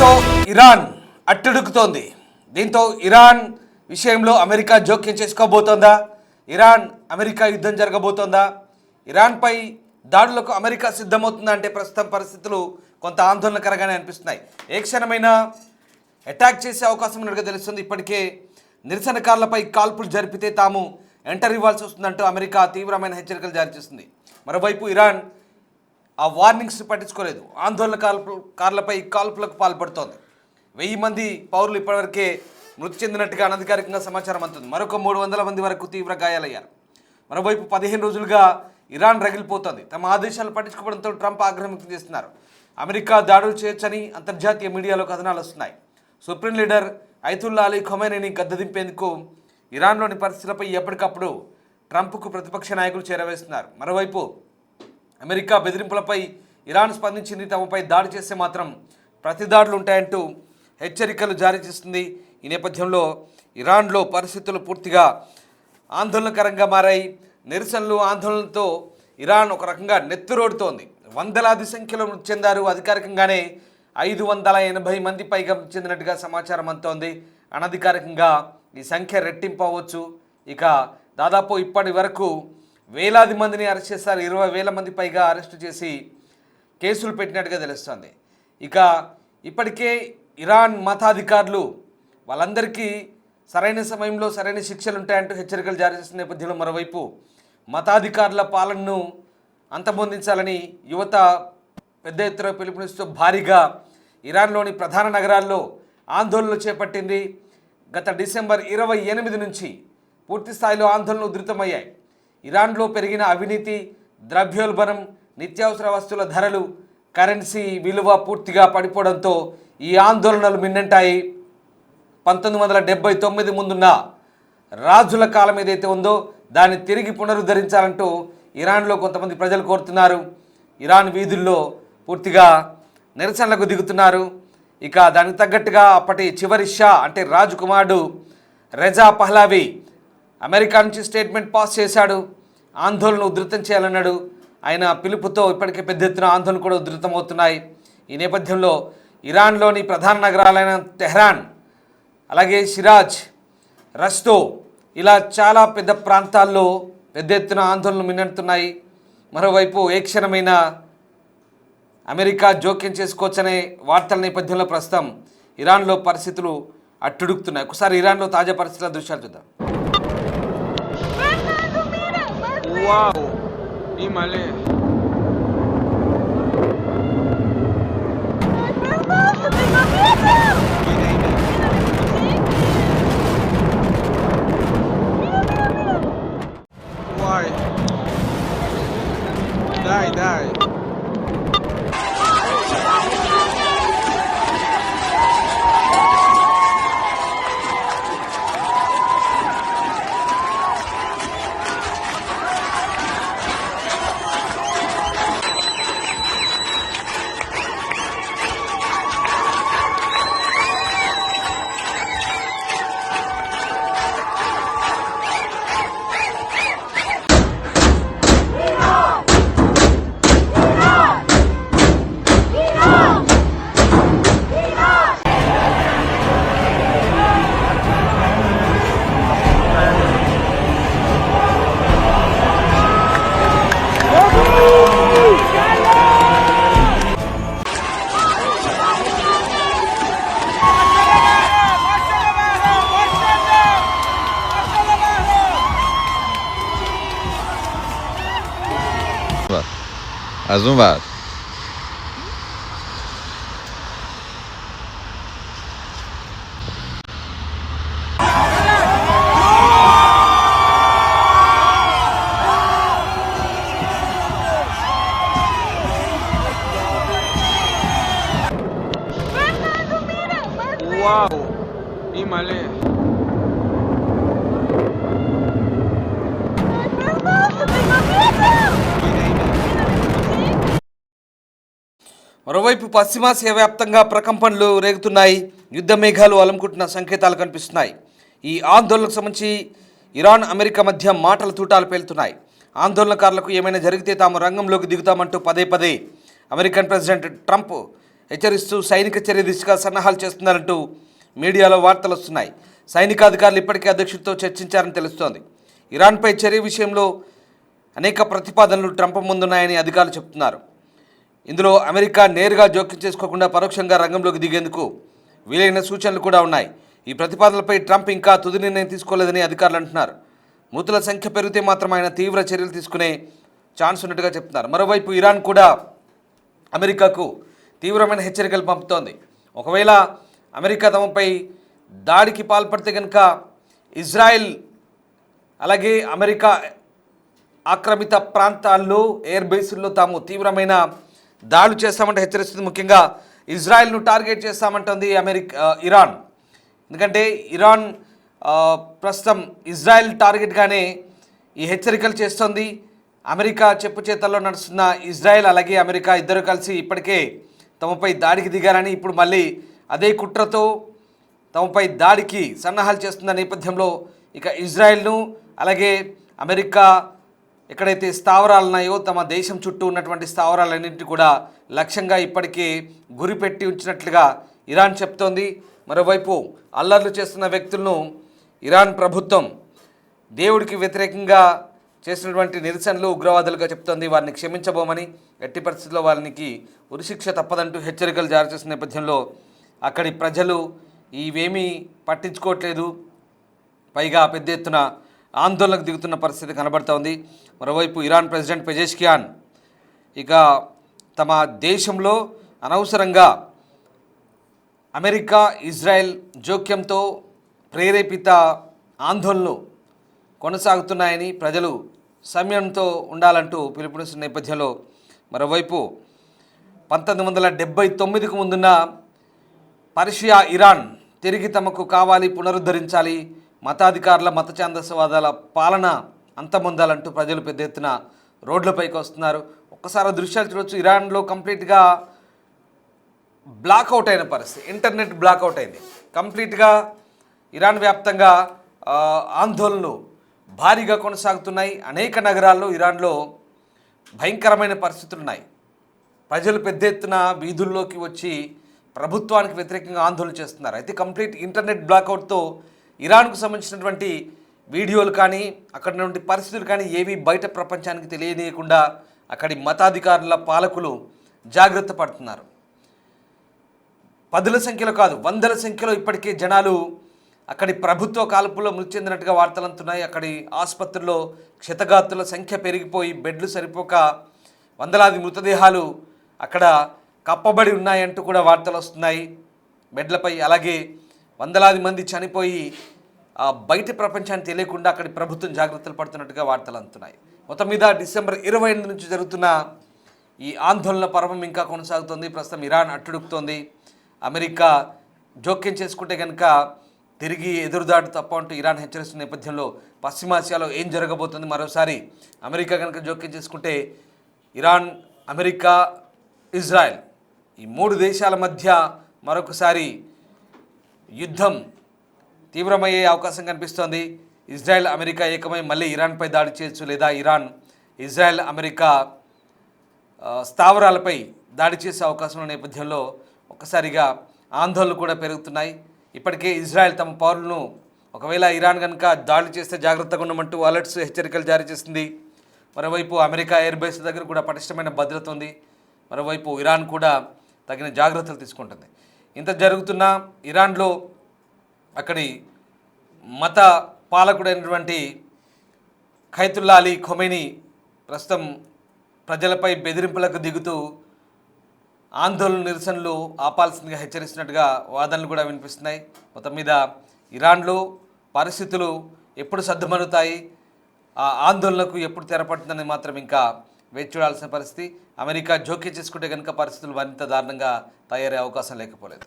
దీంతో ఇరాన్ అట్టుడుకుతోంది. దీంతో ఇరాన్ విషయంలో అమెరికా జోక్యం చేసుకోబోతోందా? ఇరాన్ అమెరికా యుద్ధం జరగబోతోందా? ఇరాన్పై దాడులకు అమెరికా సిద్ధమవుతుందా అంటే ప్రస్తుతం పరిస్థితులు కొంత ఆందోళనకరంగానే అనిపిస్తున్నాయి. ఏ క్షణమైనా అటాక్ చేసే అవకాశం ఉన్నట్టుగా తెలుస్తుంది. ఇప్పటికే నిరసనకారులపై కాల్పులు జరిపితే తాము ఎంటర్ ఇవ్వాల్సి వస్తుందంటూ అమెరికా తీవ్రమైన హెచ్చరికలు జారీ చేస్తుంది. మరోవైపు ఇరాన్ ఆ వార్నింగ్స్ పట్టించుకోలేదు. ఆందోళనకారులపై కాల్పులకు పాల్పడుతోంది. 1000 మంది పౌరులు ఇప్పటివరకే మృతి చెందినట్టుగా అనధికారికంగా సమాచారం అందుతుంది. మరొక 300 మంది వరకు తీవ్ర గాయాలయ్యారు. మరోవైపు 15 రోజులుగా ఇరాన్ రగిలిపోతోంది. తమ ఆదేశాలు పట్టించుకోవడంతో ట్రంప్ ఆగ్రహం వ్యక్తం చేస్తున్నారు. అమెరికా దాడులు చేయొచ్చని అంతర్జాతీయ మీడియాలో కథనాలు వస్తున్నాయి. సుప్రీం లీడర్ అయతుల్లా అలీ ఖొమైనీని గద్దెదింపేందుకు ఇరాన్లోని పరిస్థితులపై ఎప్పటికప్పుడు ట్రంప్కు ప్రతిపక్ష నాయకులు చేరవేస్తున్నారు. మరోవైపు అమెరికా బెదిరింపులపై ఇరాన్ స్పందించింది. తమపై దాడి చేస్తే మాత్రం ప్రతి దాడులు ఉంటాయంటూ హెచ్చరికలు జారీ చేస్తుంది. ఈ నేపథ్యంలో ఇరాన్లో పరిస్థితులు పూర్తిగా ఆందోళనకరంగా మారాయి. నిరసనలు ఆందోళనలతో ఇరాన్ ఒక రకంగా నెత్తురోడుతోంది. వందలాది సంఖ్యలో మృతి చెందారు. అధికారికంగానే 580 మంది పైగా మృతి చెందినట్టుగా సమాచారం అందుతోంది. అనధికారికంగా ఈ సంఖ్య రెట్టింపు అవ్వచ్చు. ఇక దాదాపు ఇప్పటి వరకు వేలాది మందిని అరెస్ట్ చేశారు. 20,000 మంది పైగా అరెస్టు చేసి కేసులు పెట్టినట్టుగా తెలుస్తోంది. ఇక ఇప్పటికే ఇరాన్ మతాధికారులు వాళ్ళందరికీ సరైన సమయంలో సరైన శిక్షలు ఉంటాయంటూ హెచ్చరికలు జారీ చేస్తున్న నేపథ్యంలో మరోవైపు మతాధికారుల పాలనను అంతమొందించాలని యువత పెద్ద ఎత్తున పిలుపునిస్తూ భారీగా ఇరాన్లోని ప్రధాన నగరాల్లో ఆందోళనలు చేపట్టింది. గత డిసెంబర్ 28 నుంచి పూర్తి స్థాయిలో ఆందోళనలు ఉధృతమయ్యాయి. ఇరాన్లో పెరిగిన అవినీతి, ద్రవ్యోల్బణం, నిత్యావసర వస్తువుల ధరలు, కరెన్సీ విలువ పూర్తిగా పడిపోవడంతో ఈ ఆందోళనలు మిన్నంటాయి. 1979 ముందున్న రాజుల కాలం ఏదైతే ఉందో దాన్ని తిరిగి పునరుద్ధరించాలంటూ ఇరాన్లో కొంతమంది ప్రజలు కోరుతున్నారు. ఇరాన్ వీధుల్లో పూర్తిగా నిరసనలకు దిగుతున్నారు. ఇక దానికి తగ్గట్టుగా అప్పటి చివరి షా అంటే రాజు కుమారుడు రెజా పహ్లావి అమెరికా నుంచి స్టేట్మెంట్ పాస్ చేశాడు. ఆందోళనలు ఉధృతం చేయాలన్నాడు. ఆయన పిలుపుతో ఇప్పటికే పెద్ద ఎత్తున ఆందోళనలు కూడా ఉధృతమవుతున్నాయి. ఈ నేపథ్యంలో ఇరాన్లోని ప్రధాన నగరాలైన తెహ్రాన్, అలాగే షిరాజ్, రస్తో ఇలా చాలా పెద్ద ప్రాంతాల్లో పెద్ద ఎత్తున ఆందోళనలు మిన్నంటున్నాయి. మరోవైపు ఏ క్షణమైనా అమెరికా జోక్యం చేసుకోవచ్చనే వార్తల నేపథ్యంలో ప్రస్తుతం ఇరాన్లో పరిస్థితులు అట్టుడుకుతున్నాయి. ఒకసారి ఇరాన్లో తాజా పరిస్థితుల దృశ్యాలు చూద్దాం. Die. از اون ور Wow, Himalaya. మరోవైపు పశ్చిమాసియా వ్యాప్తంగా ప్రకంపనలు రేగుతున్నాయి. యుద్ధ మేఘాలు అలుముకుంటున్న సంకేతాలు కనిపిస్తున్నాయి. ఈ ఆందోళనకు సంబంధించి ఇరాన్, అమెరికా మధ్య మాటల తూటాలు పేలుతున్నాయి. ఆందోళనకారులకు ఏమైనా జరిగితే తాము రంగంలోకి దిగుతామంటూ పదే పదే అమెరికన్ ప్రెసిడెంట్ ట్రంప్ హెచ్చరిస్తూ సైనిక చర్య దిశగా సన్నాహాలు చేస్తున్నారంటూ మీడియాలో వార్తలు వస్తున్నాయి. సైనిక అధికారులు ఇప్పటికే అధ్యక్షుడితో చర్చించారని తెలుస్తోంది. ఇరాన్పై చర్య విషయంలో అనేక ప్రతిపాదనలు ట్రంప్ ముందున్నాయని అధికారులు చెబుతున్నారు. ఇందులో అమెరికా నేరుగా జోక్యం చేసుకోకుండా పరోక్షంగా రంగంలోకి దిగేందుకు వీలైన సూచనలు కూడా ఉన్నాయి. ఈ ప్రతిపాదనలపై ట్రంప్ ఇంకా తుది నిర్ణయం తీసుకోలేదని అధికారులు అంటున్నారు. మృతుల సంఖ్య పెరిగితే మాత్రం ఆయన తీవ్ర చర్యలు తీసుకునే ఛాన్స్ ఉన్నట్టుగా చెప్తున్నారు. మరోవైపు ఇరాన్ కూడా అమెరికాకు తీవ్రమైన హెచ్చరికలు పంపుతోంది. ఒకవేళ అమెరికా తమపై దాడికి పాల్పడితే కనుక ఇజ్రాయెల్ అలాగే అమెరికా ఆక్రమిత ప్రాంతాల్లో ఎయిర్ బేసుల్లో తాము తీవ్రమైన దాడులు చేస్తామంటే హెచ్చరిస్తుంది. ముఖ్యంగా ఇజ్రాయెల్ను టార్గెట్ చేస్తామంటుంది ఇరాన్. ఎందుకంటే ఇరాన్ ప్రస్తుతం ఇజ్రాయెల్ టార్గెట్గానే ఈ హెచ్చరికలు చేస్తోంది. అమెరికా చెప్పు చేతల్లో నడుస్తున్న ఇజ్రాయెల్ అలాగే అమెరికా ఇద్దరు కలిసి ఇప్పటికే తమపై దాడికి దిగారని, ఇప్పుడు మళ్ళీ అదే కుట్రతో తమపై దాడికి సన్నాహాలు చేస్తున్న నేపథ్యంలో ఇక ఇజ్రాయెల్ను అలాగే అమెరికా ఎక్కడైతే స్థావరాలు ఉన్నాయో తమ దేశం చుట్టూ ఉన్నటువంటి స్థావరాలన్నింటినీ కూడా లక్ష్యంగా ఇప్పటికే గురిపెట్టి ఉంచినట్లుగా ఇరాన్ చెప్తోంది. మరోవైపు అల్లర్లు చేస్తున్న వ్యక్తులను ఇరాన్ ప్రభుత్వం దేవుడికి వ్యతిరేకంగా చేసినటువంటి నిరసనలు ఉగ్రవాదులుగా చెప్తోంది. వారిని క్షమించబోమని, ఎట్టి పరిస్థితుల్లో వారికి ఉరిశిక్ష తప్పదంటూ హెచ్చరికలు జారీ చేసిన నేపథ్యంలో అక్కడి ప్రజలు ఇవేమీ పట్టించుకోవట్లేదు. పైగా పెద్ద ఎత్తున ఆందోళనకు దిగుతున్న పరిస్థితి కనబడుతోంది. మరోవైపు ఇరాన్ ప్రెసిడెంట్ పెజెష్కియాన్ ఇక తమ దేశంలో అనవసరంగా అమెరికా ఇజ్రాయెల్ జోక్యంతో ప్రేరేపిత ఆందోళనలు కొనసాగుతున్నాయని, ప్రజలు సంయమనంతో ఉండాలంటూ పిలుపునిస్తున్న నేపథ్యంలో మరోవైపు 1979కు ముందున్న పర్షియా ఇరాన్ తిరిగి తమకు కావాలి, పునరుద్ధరించాలి, మతాధికారుల మత ఛాందసవాదాల పాలన అంతమొందాలంటూ ప్రజలు పెద్ద ఎత్తున రోడ్లపైకి వస్తున్నారు. ఒక్కసారి దృశ్యాలు చూడవచ్చు. ఇరాన్లో కంప్లీట్గా బ్లాక్అవుట్ అయిన పరిస్థితి, ఇంటర్నెట్ బ్లాక్అవుట్ అయింది కంప్లీట్గా. ఇరాన్ వ్యాప్తంగా ఆందోళనలు భారీగా కొనసాగుతున్నాయి. అనేక నగరాల్లో ఇరాన్లో భయంకరమైన పరిస్థితులు ఉన్నాయి. ప్రజలు పెద్ద ఎత్తున వీధుల్లోకి వచ్చి ప్రభుత్వానికి వ్యతిరేకంగా ఆందోళన చేస్తున్నారు. అయితే కంప్లీట్ ఇంటర్నెట్ బ్లాక్అవుట్తో ఇరాన్కు సంబంధించినటువంటి వీడియోలు కానీ అక్కడ నుండి పరిస్థితులు కానీ ఏవి బయట ప్రపంచానికి తెలియనీయకుండా అక్కడి మతాధికారుల పాలకులు జాగ్రత్త పడుతున్నారు. పదుల సంఖ్యలో కాదు, వందల సంఖ్యలో ఇప్పటికే జనాలు అక్కడి ప్రభుత్వ కాల్పుల్లో మృతి చెందినట్టుగా వార్తలు అందుతున్నాయి. అక్కడి ఆసుపత్రుల్లో క్షతగాత్రుల సంఖ్య పెరిగిపోయి బెడ్లు సరిపోక వందలాది మృతదేహాలు అక్కడ కప్పబడి ఉన్నాయంటూ కూడా వార్తలు వస్తున్నాయి బెడ్లపై. అలాగే వందలాది మంది చనిపోయి బయటి ప్రపంచానికి తెలియకుండా అక్కడి ప్రభుత్వం జాగ్రత్తలు పడుతున్నట్టుగా వార్తలు అందుతున్నాయి. మొత్తం మీద డిసెంబర్ 28 నుంచి జరుగుతున్న ఈ ఆందోళన పర్వం ఇంకా కొనసాగుతోంది. ప్రస్తుతం ఇరాన్ అట్టుడుకుతోంది. అమెరికా జోక్యం చేసుకుంటే కనుక తిరిగి ఎదురుదాడు తప్ప అంటూ ఇరాన్ హెచ్చరిస్తున్న నేపథ్యంలో పశ్చిమాసియాలో ఏం జరగబోతుంది, మరోసారి అమెరికా కనుక జోక్యం చేసుకుంటే ఇరాన్, అమెరికా, ఇజ్రాయెల్ ఈ మూడు దేశాల మధ్య మరొకసారి యుద్ధం తీవ్రమయ్యే అవకాశం కనిపిస్తోంది. ఇజ్రాయెల్, అమెరికా ఏకమై మళ్ళీ ఇరాన్పై దాడి చేయొచ్చు, లేదా ఇరాన్ ఇజ్రాయెల్, అమెరికా స్థావరాలపై దాడి చేసే అవకాశం ఉన్న నేపథ్యంలో ఒక్కసారిగా ఆందోళనలు కూడా పెరుగుతున్నాయి. ఇప్పటికే ఇజ్రాయెల్ తమ పౌరులను ఒకవేళ ఇరాన్ కనుక దాడి చేస్తే జాగ్రత్తగా ఉండమంటూ అలర్ట్స్, హెచ్చరికలు జారీ చేసింది. మరోవైపు అమెరికా ఎయిర్ బేస్ దగ్గర కూడా పటిష్టమైన భద్రత ఉంది. మరోవైపు ఇరాన్ కూడా తగిన జాగ్రత్తలు తీసుకుంటుంది. ఇంత జరుగుతున్న ఇరాన్లో అక్కడి మత పాలకుడైనటువంటి ఖైతుల్లా అలీ ఖొమైనీ ప్రస్తుతం ప్రజలపై బెదిరింపులకు దిగుతూ ఆందోళన, నిరసనలు ఆపాల్సిందిగా హెచ్చరిస్తున్నట్టుగా వాదనలు కూడా వినిపిస్తున్నాయి. మొత్తం మీద ఇరాన్లో పరిస్థితులు ఎప్పుడు సర్దుమణుతాయి, ఆ ఆందోళనకు ఎప్పుడు తెరపడుతుందని మాత్రం ఇంకా వేచి చూడాల్సిన పరిస్థితి. అమెరికా జోక్యం చేసుకుంటే కనుక పరిస్థితులు మరింత దారుణంగా తయారయ్యే అవకాశం లేకపోలేదు.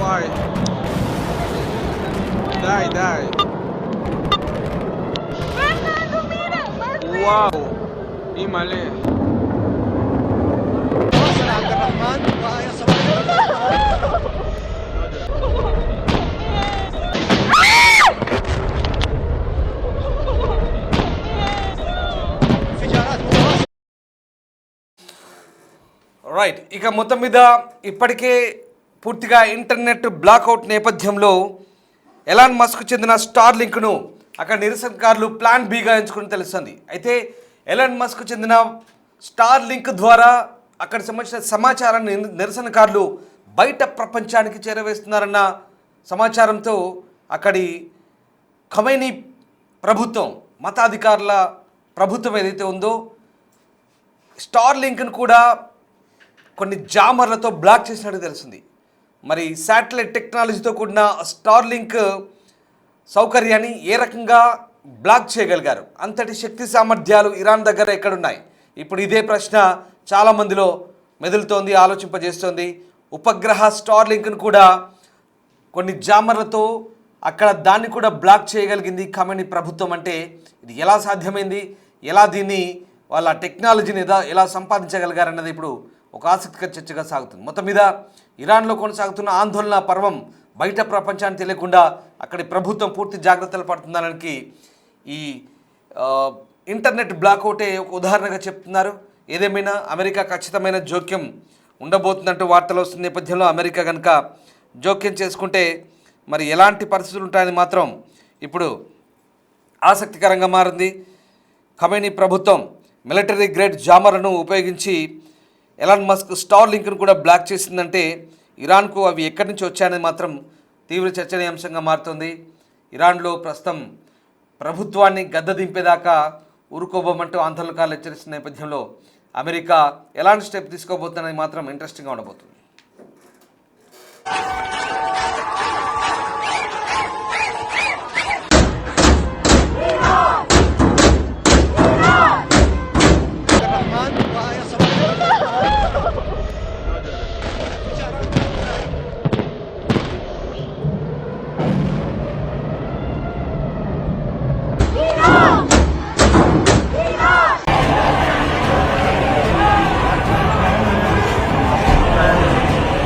Why? Die, die. Fernando, mira! Wow. Ni mali. عبد الرحمن وآية صبري انفجارات متواصلة right, ఇక మొత్తం మీద ఇప్పటికే పూర్తిగా ఇంటర్నెట్ బ్లాక్అవుట్ నేపథ్యంలో ఎలాన్ మస్క్ చెందిన స్టార్ లింక్ను అక్కడ నిరసనకారులు ప్లాన్ బిగా ఎంచుకుని తెలుస్తుంది. అయితే ఎలాన్ మస్క్ చెందిన స్టార్ లింక్ ద్వారా అక్కడ సంబంధించిన సమాచారాన్ని నిరసనకారులు బయట ప్రపంచానికి చేరవేస్తున్నారన్న సమాచారంతో అక్కడి ఖమైనీ ప్రభుత్వం, మతాధికారుల ప్రభుత్వం ఏదైతే ఉందో స్టార్ లింక్ను కూడా కొన్ని జామర్లతో బ్లాక్ చేసినట్టు తెలిసింది. మరి శాటిలైట్ టెక్నాలజీతో కూడిన స్టార్ లింక్ సౌకర్యాన్ని ఏ రకంగా బ్లాక్ చేయగలిగారు? అంతటి శక్తి సామర్థ్యాలు ఇరాన్ దగ్గర ఎక్కడున్నాయి? ఇప్పుడు ఇదే ప్రశ్న చాలామందిలో మెదులుతోంది, ఆలోచింపజేస్తోంది. ఉపగ్రహ స్టార్ లింక్ను కూడా కొన్ని జామర్లతో అక్కడ దాన్ని కూడా బ్లాక్ చేయగలిగింది ఖమైనీ ప్రభుత్వం. అంటే ఇది ఎలా సాధ్యమైంది? ఎలా దీన్ని వాళ్ళ టెక్నాలజీని ఎలా సంపాదించగలిగారన్నది ఇప్పుడు ఒక ఆసక్తికర చర్చగా సాగుతుంది. మొత్తం మీద ఇరాన్లో కొనసాగుతున్న ఆందోళన పర్వం బయట ప్రపంచానికి తెలియకుండా అక్కడి ప్రభుత్వం పూర్తి జాగ్రత్తలు పడుతుందనడానికి ఈ ఇంటర్నెట్ బ్లాక్అవుటే ఒక ఉదాహరణగా చెప్తున్నారు. ఏదేమైనా అమెరికా ఖచ్చితమైన జోక్యం ఉండబోతుందంటూ వార్తలు వస్తున్న నేపథ్యంలో అమెరికా కనుక జోక్యం చేసుకుంటే మరి ఎలాంటి పరిస్థితులు ఉంటాయని మాత్రం ఇప్పుడు ఆసక్తికరంగా మారింది. ఖమైనీ ప్రభుత్వం మిలిటరీ గ్రేడ్ జామర్లను ఉపయోగించి ఎలాన్ మస్క్ స్టార్ లింక్ను కూడా బ్లాక్ చేసిందంటే ఇరాన్కు అవి ఎక్కడి నుంచి వచ్చాయనేది మాత్రం తీవ్ర చర్చనీయాంశంగా మారుతుంది. ఇరాన్లో ప్రస్తుతం ప్రభుత్వాన్ని గద్దె దింపేదాకా ఊరుకోబోమంటూ ఆందోళనకారులు హెచ్చరిస్తున్న నేపథ్యంలో అమెరికా ఎలాంటి స్టెప్ తీసుకోబోతుందనేది మాత్రం ఇంట్రెస్టింగ్గా ఉండబోతుంది.